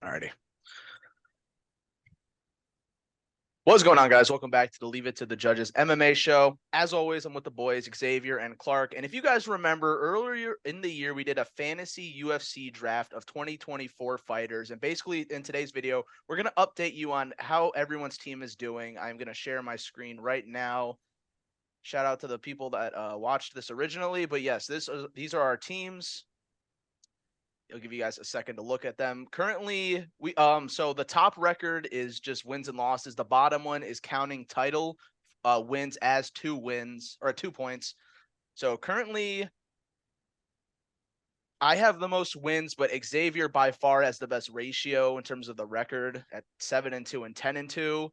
Alrighty. What's going on, guys? Welcome back to the Leave It to the Judges MMA show. As always, I'm with the boys, Xavier and Clark. And if you guys remember, earlier in the year, we did a fantasy UFC draft of 2024 fighters. And basically, in today's video, we're going to update you on how everyone's team is doing. I'm going to share my screen right now. Shout out to the people that watched this originally. But yes, these are our teams. I'll give you guys a second to look at them. Currently, so the top record is just wins and losses. The bottom one is counting title wins as 2 wins or 2 points. So currently, I have the most wins, but Xavier by far has the best ratio in terms of the record at 7-2 and 10-2.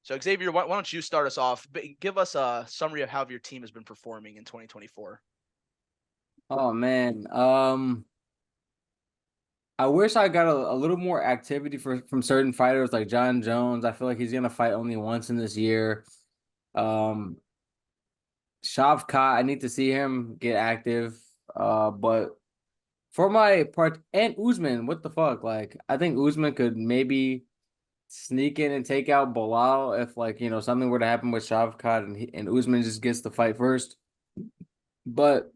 So Xavier, why don't you start us off? Give us a summary of how your team has been performing in 2024. Oh man. I wish I got a little more activity from certain fighters like John Jones. I feel like he's gonna fight only once in this year. Um Shavkat, I need to see him get active. But for my part, and Usman, what the fuck? Like, I think Usman could maybe sneak in and take out Bilal if, like, something were to happen with Shavkat and Usman just gets the fight first. But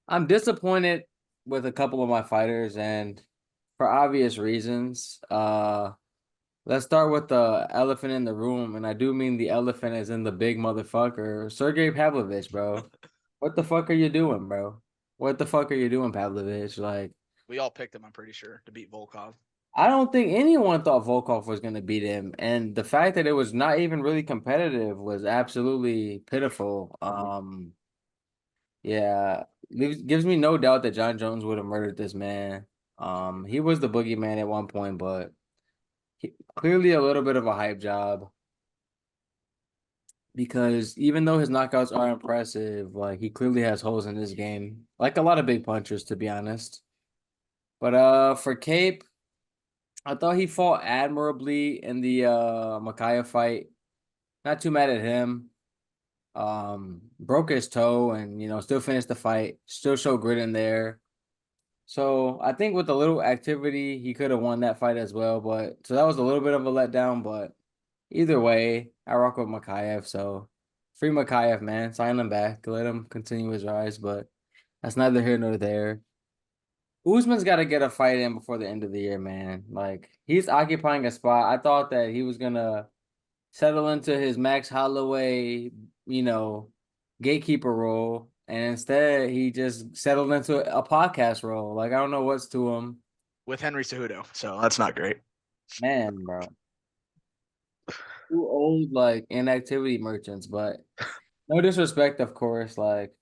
I'm disappointed with a couple of my fighters, and for obvious reasons. Let's start with the elephant in the room, and I do mean the elephant is in the big motherfucker, Sergey Pavlovich, bro. What the fuck are you doing, bro? What the fuck are you doing, Pavlovich? Like, We all picked him, I'm pretty sure, to beat Volkov. I don't think anyone thought Volkov was gonna beat him, and the fact that it was not even really competitive was absolutely pitiful. Yeah, gives me no doubt that John Jones would have murdered this man. He was the boogeyman at one point, but clearly a little bit of a hype job because even though his knockouts are impressive, like he clearly has holes in his game, like a lot of big punchers, to be honest. But for Cape, I thought he fought admirably in the Micaiah fight. Not too mad at him. Broke his toe and still finished the fight. Still showed grit in there. So I think with a little activity, he could have won that fight as well. But so that was a little bit of a letdown. But either way, I rock with Makayev. So free Makayev, man. Sign him back. Let him continue his rise. But that's neither here nor there. Usman's got to get a fight in before the end of the year, man. Like he's occupying a spot. I thought that he was gonna settle into his Max Holloway, you know, gatekeeper role. And instead, he just settled into a podcast role. Like, I don't know what's to him. With Henry Cejudo, so that's not great. Man, bro. Two old, like, inactivity merchants, but no disrespect, of course. Like,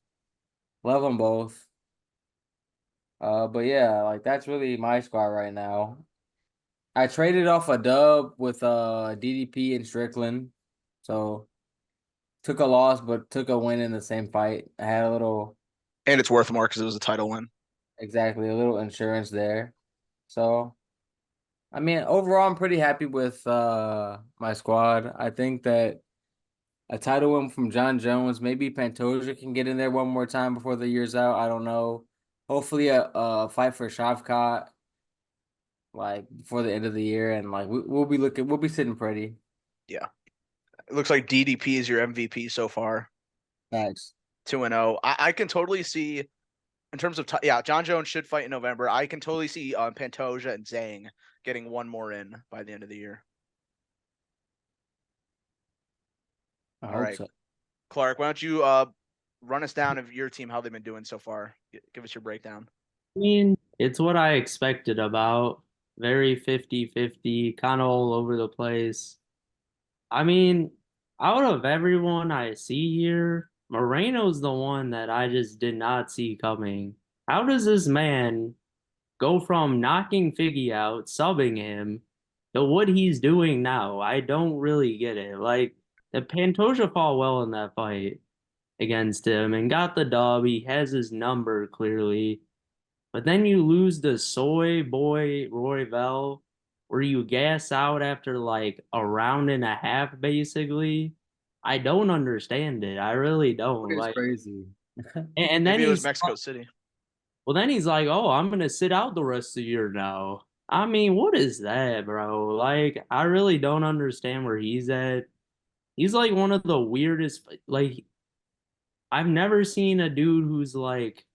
love them both. But yeah, like, that's really my squad right now. I traded off a dub with DDP and Strickland. So, took a loss, but took a win in the same fight. I had a little And it's worth more because it was a title win. Exactly, a little insurance there. So, I mean, overall, I'm pretty happy with my squad. I think that a title win from John Jones, maybe Pantoja can get in there one more time before the year's out. I don't know. Hopefully, a fight for Shavkat like before the end of the year, and like we'll be sitting pretty. Yeah. It looks like DDP is your MVP so far. Thanks. 2-0. I can totally see in terms of yeah, John Jones should fight in November. I can totally see Pantoja and Zhang getting one more in by the end of the year. I All hope right, so. Clark, why don't you run us down of your team, how they've been doing so far? Give us your breakdown. I mean, it's what I expected about very 50-50, kind of all over the place. I mean, out of everyone I see here, Moreno's the one that I just did not see coming. How does this man go from knocking Figgy out, subbing him, to what he's doing now? I don't really get it. Like, the Pantoja fought well in that fight against him and got the dub. He has his number clearly. But then you lose the soy boy Royval, where you gas out after like a round and a half, basically. I don't understand it. I really don't. It's Like, crazy. and then Maybe it was he's Mexico City. well, then he's like, "Oh, I'm gonna sit out the rest of the year now." I mean, what is that, bro? Like, I really don't understand where he's at. He's like one of the weirdest. Like, I've never seen a dude who's like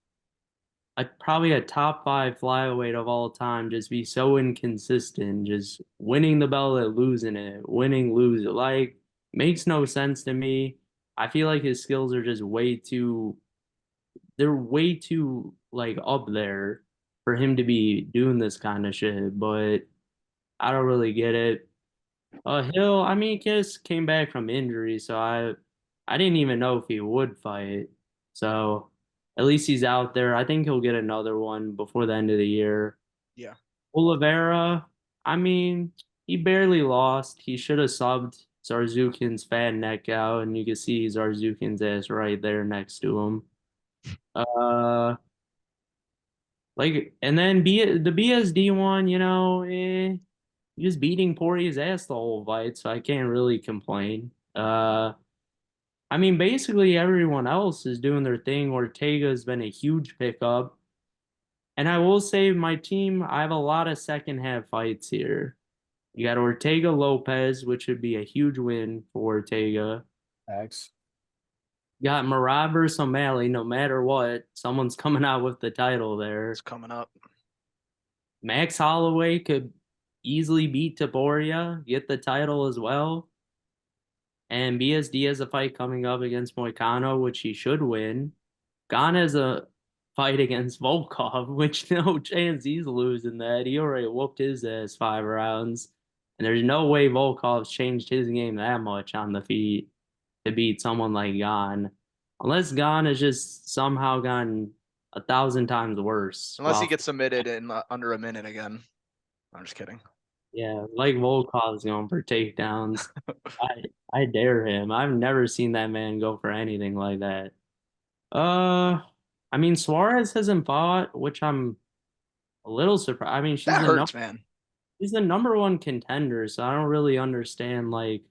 probably a top five flyweight of all time just be so inconsistent, just winning the belt and losing it, winning, lose it. Like, makes no sense to me. I feel like his skills are just they're way too like up there for him to be doing this kind of shit, but I don't really get it. Hill, I mean, Kiss came back from injury, so I didn't even know if he would fight. So at least he's out there. I think he'll get another one before the end of the year. Yeah. Oliveira, I mean, he barely lost. He should have subbed Zarzukin's fat neck out, and you can see Zarzukin's ass right there next to him. Uh, and then the BSD one, just beating Poirier's ass the whole fight, so I can't really complain. I mean, basically everyone else is doing their thing. Ortega's been a huge pickup. And I will say my team, I have a lot of second half fights here. You got Ortega Lopez, which would be a huge win for Ortega. X. You got Marab versus O'Malley, no matter what, someone's coming out with the title It's there. coming up. Max Holloway could easily beat Taboria, get the title as well. And BSD has a fight coming up against Moicano, which he should win. Gon has a fight against Volkov, which no chance he's losing that. He already whooped his ass 5 rounds. And there's no way Volkov's changed his game that much on the feet to beat someone like Gon. Unless Gon has just somehow gotten 1,000 times worse. Unless he Well, gets submitted in under a minute again. I'm just kidding. yeah, like Volkov's going for takedowns. I I dare him. I've never seen that man go for anything like that. Uh, I mean Suarez hasn't fought, which I'm a little surprised. I mean, That hurts, man. she's the number one contender, so I don't really understand. Like,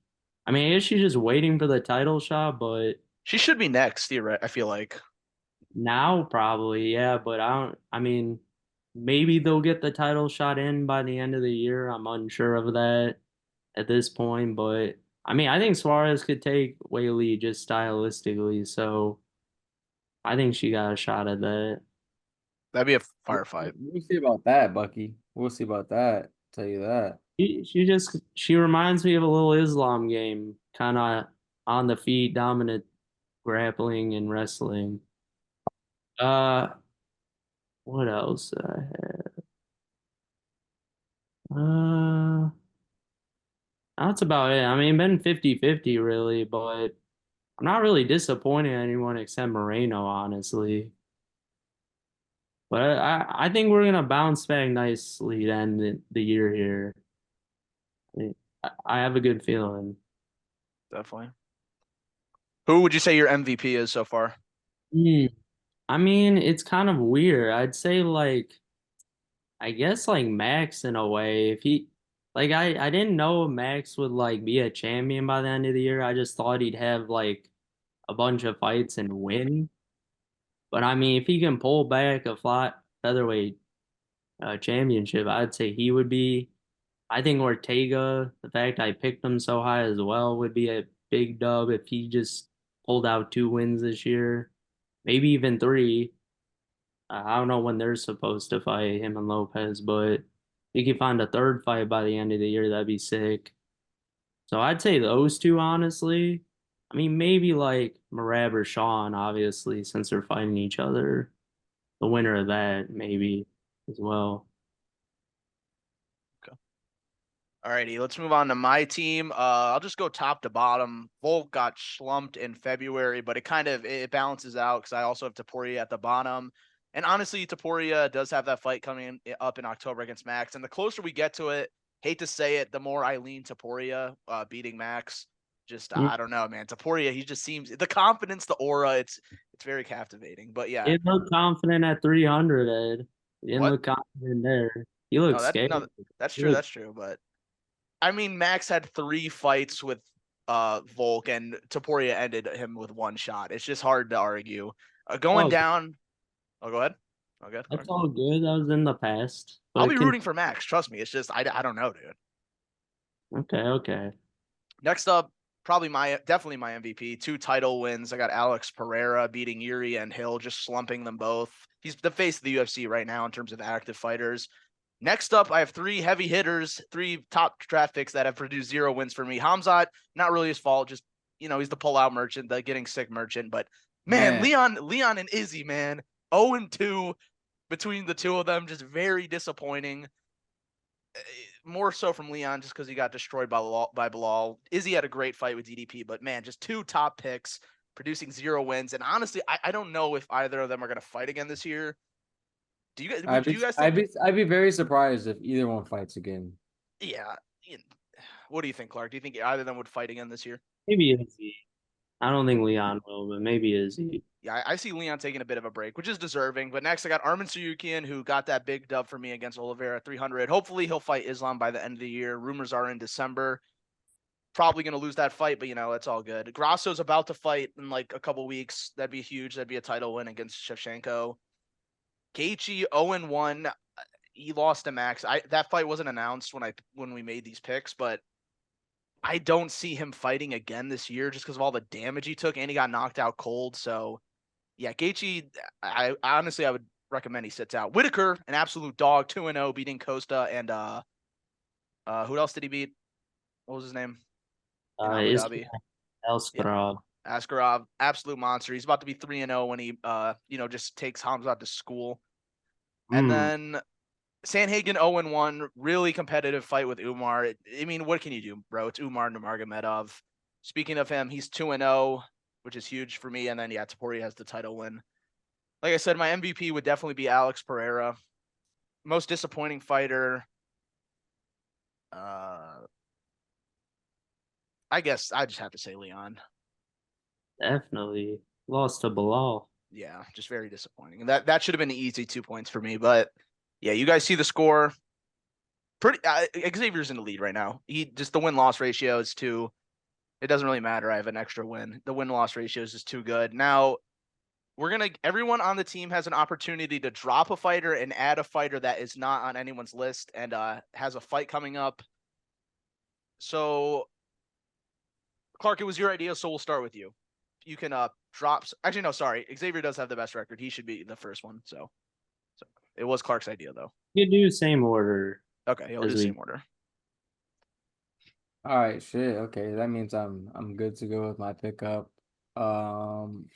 I mean, I guess she's just waiting for the title shot, but She should be next, I feel like. now probably, yeah. But I don't. I mean, maybe they'll get the title shot in by the end of the year. I'm unsure of that at this point, but I mean, I think Suarez could take Whaley just stylistically, so I think she got a shot at that. That'd be a firefight. We'll see about that, Bucky. We'll see about that. Tell you that. She reminds me of a little Islam game, kind of on the feet, dominant grappling and wrestling. Uh, what else did I have? That's about it. I mean, been 50-50 really, but I'm not really disappointed in anyone except Moreno, honestly. But I think we're gonna bounce back nicely to end the year here. I have a good feeling. Definitely. Who would you say your MVP is so far? Hmm. I mean, it's kind of weird. I'd say I guess like Max in a way. If he like I didn't know Max would like be a champion by the end of the year. I just thought he'd have like a bunch of fights and win. But I mean, if he can pull back a flat featherweight championship, I'd say he would be. I think Ortega, the fact I picked him so high as well, would be a big dub if he just pulled out 2 wins this year, maybe even three. I don't know when they're supposed to fight him and Lopez, but if you can find a third fight by the end of the year, that'd be sick. So I'd say those two, honestly. I mean, maybe like Marab or Sean, obviously, since they're fighting each other. The winner of that, maybe as well. Okay. Alrighty, let's move on to my team. I'll just go top to bottom. Volk got slumped in February, but it balances out because I also have Taporia at the bottom. And honestly, Taporia does have that fight coming up in October against Max. And the closer we get to it, hate to say it, the more I lean Taporia beating Max. Just Mm. I don't know, man. Taporia, he just seems the confidence, the aura. It's very captivating. But He yeah, didn't look confident at 300, Ed. He didn't what? look confident there. He looked scared. No, that's He true. looked, That's true. But I mean, Max had 3 fights with Volk, and Taporia ended him with 1 shot. It's just hard to argue. Going oh, down. Oh, go ahead. Okay. That's all good. That was in the past. I'll But be rooting for Max. Trust me. It's just I don't know, dude. okay. Next up, definitely my MVP. 2 title wins. I got Alex Pereira beating Yuri and Hill, just slumping them both. He's the face of the UFC right now in terms of active fighters. Next up, I have 3 heavy hitters, 3 top draft picks that have produced 0 wins for me. Hamzat, not really his fault, just he's the pullout merchant, the getting sick merchant. But man, Leon and Izzy, man, 0-2 between the two of them, just very disappointing. More so from Leon just because he got destroyed by Bilal. Izzy had a great fight with DDP, but man, just 2 top picks producing 0 wins. And honestly, I don't know if either of them are going to fight again this year. Do you guys think? I'd be very surprised if either one fights again. Yeah. What do you think, Clark? Do you think either of them would fight again this year? Maybe Izzy. I don't think Leon will, but maybe Izzy. Yeah, I see Leon taking a bit of a break, which is deserving. But next, I got Arman Sarukian, who got that big dub for me against Oliveira 300. Hopefully, he'll fight Islam by the end of the year. Rumors are in December. Probably going to lose that fight, but it's all good. Grasso's about to fight in like a couple weeks. That'd be huge. That'd be a title win against Shevchenko. Gaethje 0-1. He lost to Max. That fight wasn't announced when we made these picks, but I don't see him fighting again this year just because of all the damage he took, and he got knocked out cold. So yeah, Gaethje, I honestly would recommend he sits out. Whitaker, an absolute dog, 2-0, beating Costa, and who else did he beat? What was his name? In Abu Dhabi. Askarov. Yeah. Askarov, absolute monster. He's about to be 3-0 when he just takes Hamzat to school. And then Sanhagen 0-1, really competitive fight with Umar. I mean, what can you do, bro? It's Umar Nurmagomedov. Speaking of him, he's 2-0, which is huge for me. And then Topuria has the title win. Like I said, my MVP would definitely be Alex Pereira. Most disappointing fighter. I guess I just have to say Leon. Definitely lost to Bilal. Yeah, just very disappointing. And that should have been an easy 2 points for me. But yeah, you guys see the score. Pretty Xavier's in the lead right now. The win-loss ratio is too. It doesn't really matter. I have an extra win. The win-loss ratio is just too good. Now everyone on the team has an opportunity to drop a fighter and add a fighter that is not on anyone's list and has a fight coming up. So Clark, it was your idea, so we'll start with you. You can drop. Actually, no, sorry. Xavier does have the best record. He should be the first one. So it was Clark's idea, though. You do same order. Okay, he'll do the same order. All right, shit. Okay, that means I'm good to go with my pickup. I'm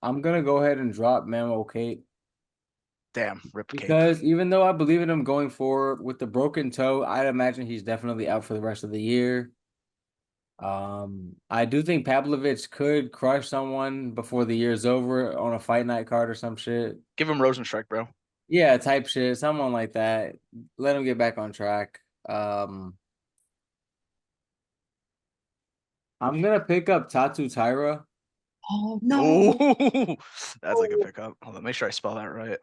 gonna go ahead and drop Memo Cape. Damn, rip Because Cape. even though I believe in him going forward with the broken toe, I'd imagine he's definitely out for the rest of the year. I do think Pavlovich could crush someone before the year's over on a fight night card or some shit. Give him Rosenstrike, bro. Yeah, type shit, someone like that. Let him get back on track. I'm gonna pick up Tatu Tyra. Oh no! Ooh, that's a good pickup. Hold on, make sure I spell that right.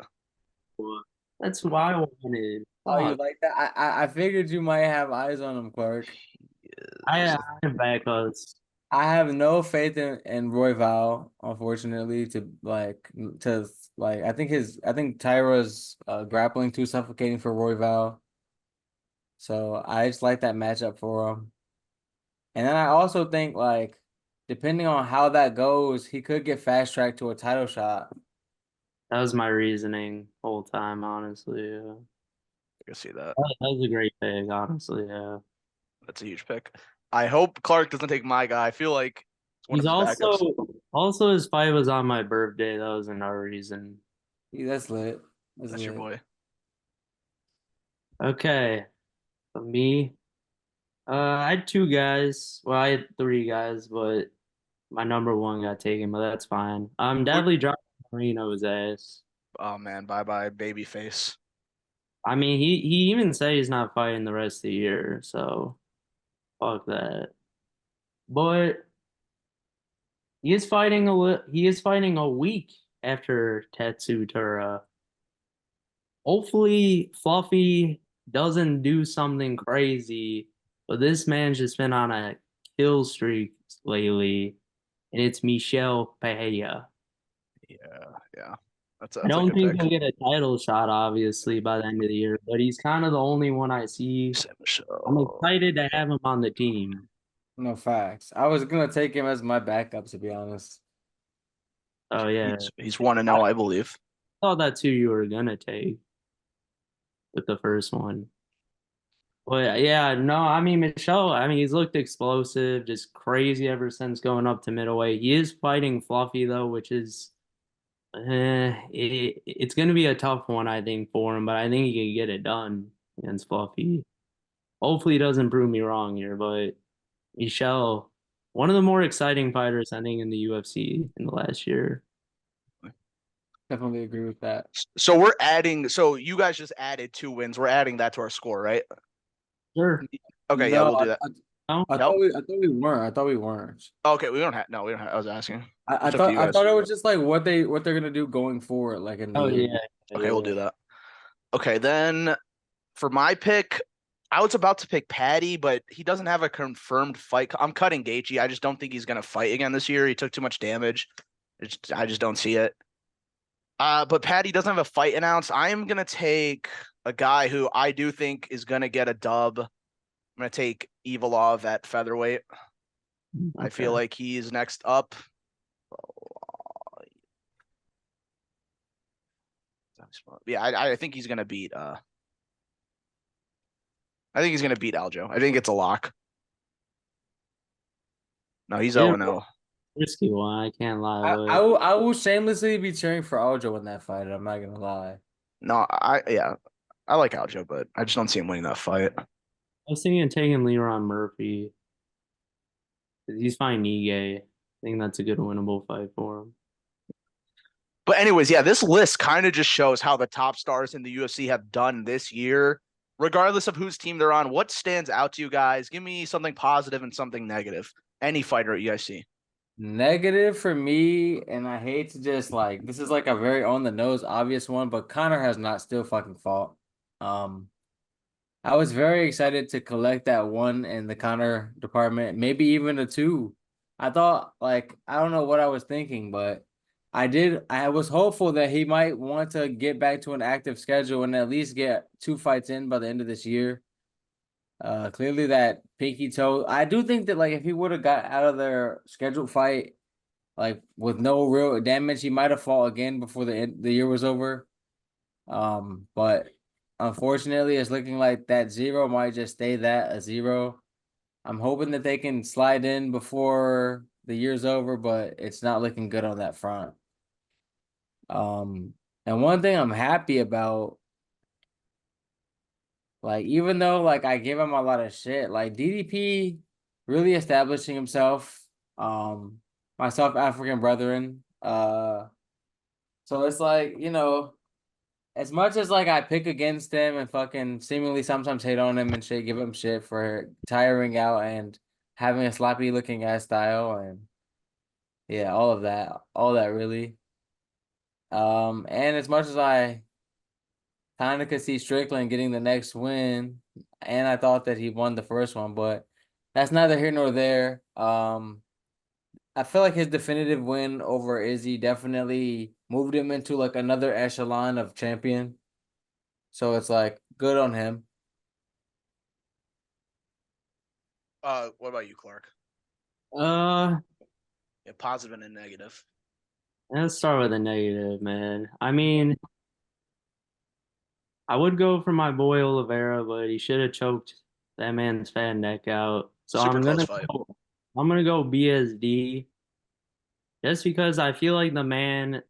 That's what I wanted. Oh, you like that? I figured you might have eyes on him, Clark. I have backups. I have no faith in Roy Val, unfortunately, to I think Tyra's grappling too suffocating for Roy Val. So I just like that matchup for him. And then I also think depending on how that goes, he could get fast tracked to a title shot. That was my reasoning whole time, honestly. Yeah. I can see that. That was a great pick, honestly. Yeah. That's a huge pick. I hope Clark doesn't take my guy. I feel like it's one He's of his backups. also his fight was on my birthday. That was another reason. Yeah, that's lit. That's your boy. Okay. For me, I had 2 guys. Well, I had 3 guys, but my number 1 got taken, but that's fine. I'm definitely dropping Marino's ass. Oh man, bye baby face. I mean, he even said he's not fighting the rest of the year, so fuck that. But he is fighting a week after Tetsutura. Hopefully Fluffy doesn't do something crazy, but this man's just been on a kill streak lately, and it's Michel Pereira. Yeah. I a don't good think pick. he'll get a title shot, obviously, by the end of the year, but he's kind of the only one I see. Sam I'm Michelle. excited to have him on the team. No facts. I was gonna take him as my backup, to be honest. Oh yeah, He's 1-0, I I believe. thought that's who you were gonna take with the first one. But yeah, no, I mean Michelle, I mean he's looked explosive, just crazy ever since going up to middleweight. He is fighting Fluffy though, which is it's gonna be a tough one, I think, for him, but I think he can get it done against Fluffy. Hopefully he doesn't prove me wrong here, but Michelle, one of the more exciting fighters I think in the UFC in the last year. Definitely agree with that. So we're adding. So you guys just added 2 wins. We're adding that to our score, right? Sure. Okay, yeah, No, we'll do that. No? I Nope. thought we weren't. I thought we weren't. Okay, we don't have. No, we don't have. I was asking. I, I It's up to thought you I guys. thought it was just like what they're gonna do going forward, like in the Oh year. yeah. Okay, we'll Yeah. do that. Okay, then for my pick, I was about to pick Patty, but he doesn't have a confirmed fight. I'm cutting Gaethje. I just don't think he's gonna fight again this year. He took too much damage. I just don't see it. But Patty doesn't have a fight announced. I am gonna take a guy who I do think is gonna get a dub. I'm gonna take Evilov at featherweight. I Okay. feel like he's next up. Yeah, I think he's gonna beat. I think he's gonna beat Aljo. I think it's a lock. No, he's Yeah, 0-0. risky one, I can't lie, I, but I will I will shamelessly be cheering for Aljo in that fight. I'm not gonna lie. No, I like Aljo, but I just don't see him winning that fight. I was thinking of taking Leron Murphy. 'Cause he's fighting Ige. I think that's a good winnable fight for him. But anyways, yeah, this list kind of just shows how the top stars in the UFC have done this year, regardless of whose team they're on. What stands out to you guys? Give me something positive and something negative. Any fighter at UFC. Negative for me, and I hate to just like this is like a very on the nose obvious one, but Connor has not still fucking fought. Um, I was very excited to collect that one in the Connor department, maybe even a two. I thought like I don't know what I was thinking, but I was hopeful that he might want to get back to an active schedule and at least get 2 fights in by the end of this year. Clearly that pinky toe. I do think that like if he would have got out of their scheduled fight like with no real damage, he might have fought again before the year was over. But unfortunately, it's looking like that 0 might just stay that a 0. I'm hoping that they can slide in before the year's over, but it's not looking good on that front. And one thing I'm happy about, like even though like I give him a lot of shit, like DDP really establishing himself. My South African brethren. So it's like, as much as like I pick against him and fucking seemingly sometimes hate on him and shit, give him shit for tiring out and having a sloppy looking ass style and yeah, all that really. And as much as I kind of could see Strickland getting the next win, and I thought that he won the first one, but that's neither here nor there. I feel like his definitive win over Izzy definitely moved him into like another echelon of champion. So it's like good on him. What about you, Clark? Uh, Yeah, positive and negative. let's start with a negative, man. I mean, I would go for my boy Oliveira, but he should have choked that man's fat neck out. So Super close fight. I'm gonna go BSD just because I feel like the man,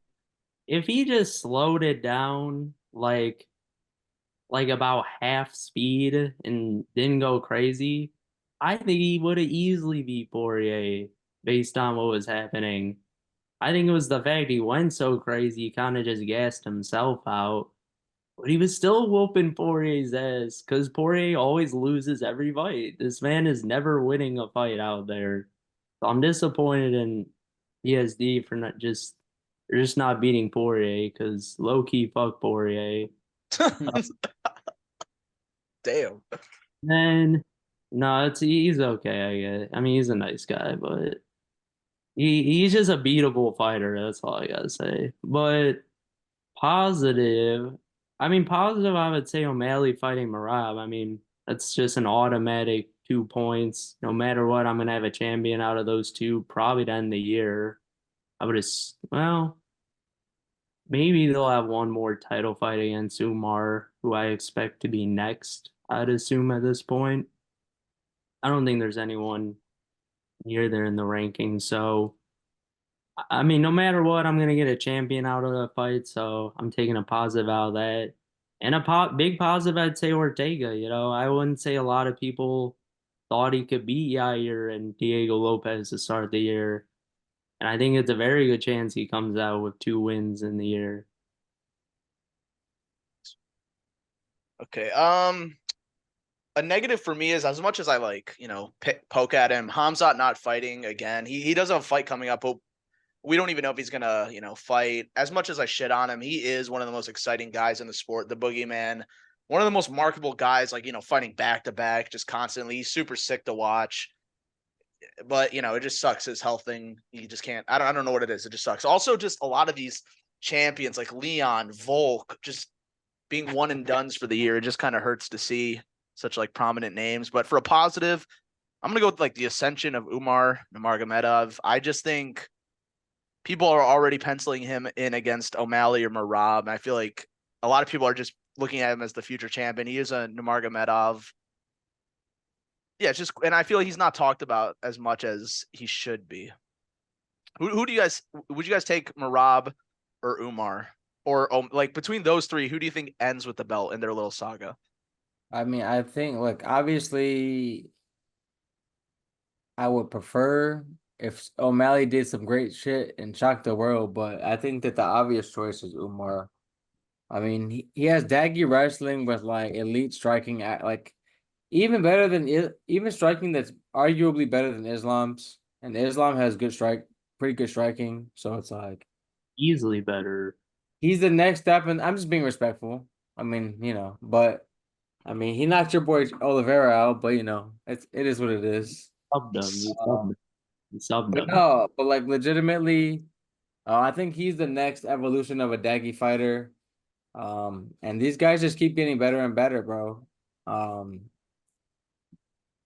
if he just slowed it down like about half speed and didn't go crazy, I think he would have easily beat Poirier based on what was happening. I think it was the fact he went so crazy, he kind of just gassed himself out. But he was still whooping Poirier's ass because Poirier always loses every fight. This man is never winning a fight out there. So I'm disappointed in ESD for not just they're just not beating Poirier because low key fuck Poirier. Damn. Then no, he's okay, I guess. I mean he's a nice guy, but he's just a beatable fighter, that's all I gotta say. But Positive. I mean, positive, I would say O'Malley fighting Marab. I mean, that's just an automatic 2 points. No matter what, I'm gonna have a champion out of those two, probably to end the year. Well, maybe they'll have one more title fight against Umar, who I expect to be next, I'd assume at this point. I don't think there's anyone near there in the rankings. So, I mean, no matter what, I'm gonna get a champion out of the fight. So I'm taking a positive out of that. And a big positive, I'd say Ortega. I wouldn't say a lot of people thought he could beat Yair and Diego Lopez to start the year. And I think it's a very good chance he comes out with 2 wins in the year. Okay. A negative for me is as much as I like, poke at him, Hamzat not fighting again. He does have a fight coming up. But we don't even know if he's gonna, fight. As much as I shit on him, he is one of the most exciting guys in the sport, the boogeyman. One of the most marketable guys, like, fighting back to back, just constantly. He's super sick to watch. But it just sucks his health thing. He just can't. I don't know what it is. It just sucks. Also, just a lot of these champions like Leon, Volk, just being one and dones for the year. It just kind of hurts to see such like prominent names. But for a positive, I'm gonna go with like the ascension of Umar Nurmagomedov. I just think people are already penciling him in against O'Malley or Merab. I feel like a lot of people are just looking at him as the future champion. He is a Nurmagomedov. Yeah, it's just, and I feel like he's not talked about as much as he should be. Who do you guys, would you guys take Merab or Umar? Or like between those three, who do you think ends with the belt in their little saga? I mean, I think, look, obviously, I would prefer if O'Malley did some great shit and shocked the world, but I think that the obvious choice is Umar. I mean, he has daggy wrestling with like elite striking, like even better than even striking that's arguably better than Islam's, and Islam has pretty good striking. So it's like Easily better. he's the next step, and I'm just being respectful. I mean, but I mean, he knocked your boy Oliveira out, but it is what it is. Subbed him. You subbed Um, him. You subbed but him. no, but like legitimately, I think he's the next evolution of a daggy fighter. And these guys just keep getting better and better, bro.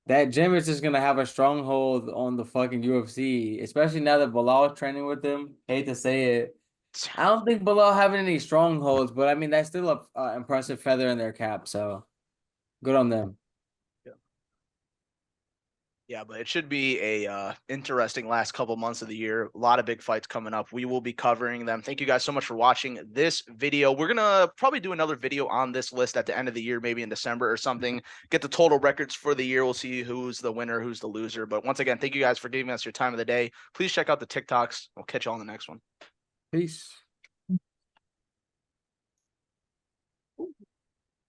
That gym is just gonna have a stronghold on the fucking UFC, especially now that Bilal is training with them. Hate to say it. I don't think Bilal having any strongholds, but I mean that's still a impressive feather in their cap. So good on them. Yeah, but it should be a interesting last couple months of the year. A lot of big fights coming up. We will be covering them. Thank you guys so much for watching this video. We're gonna probably do another video on this list at the end of the year, maybe in December or something. Get the total records for the year. We'll see who's the winner, who's the loser. But once again, thank you guys for giving us your time of the day. Please check out the TikToks. We'll catch you on the next one. Peace.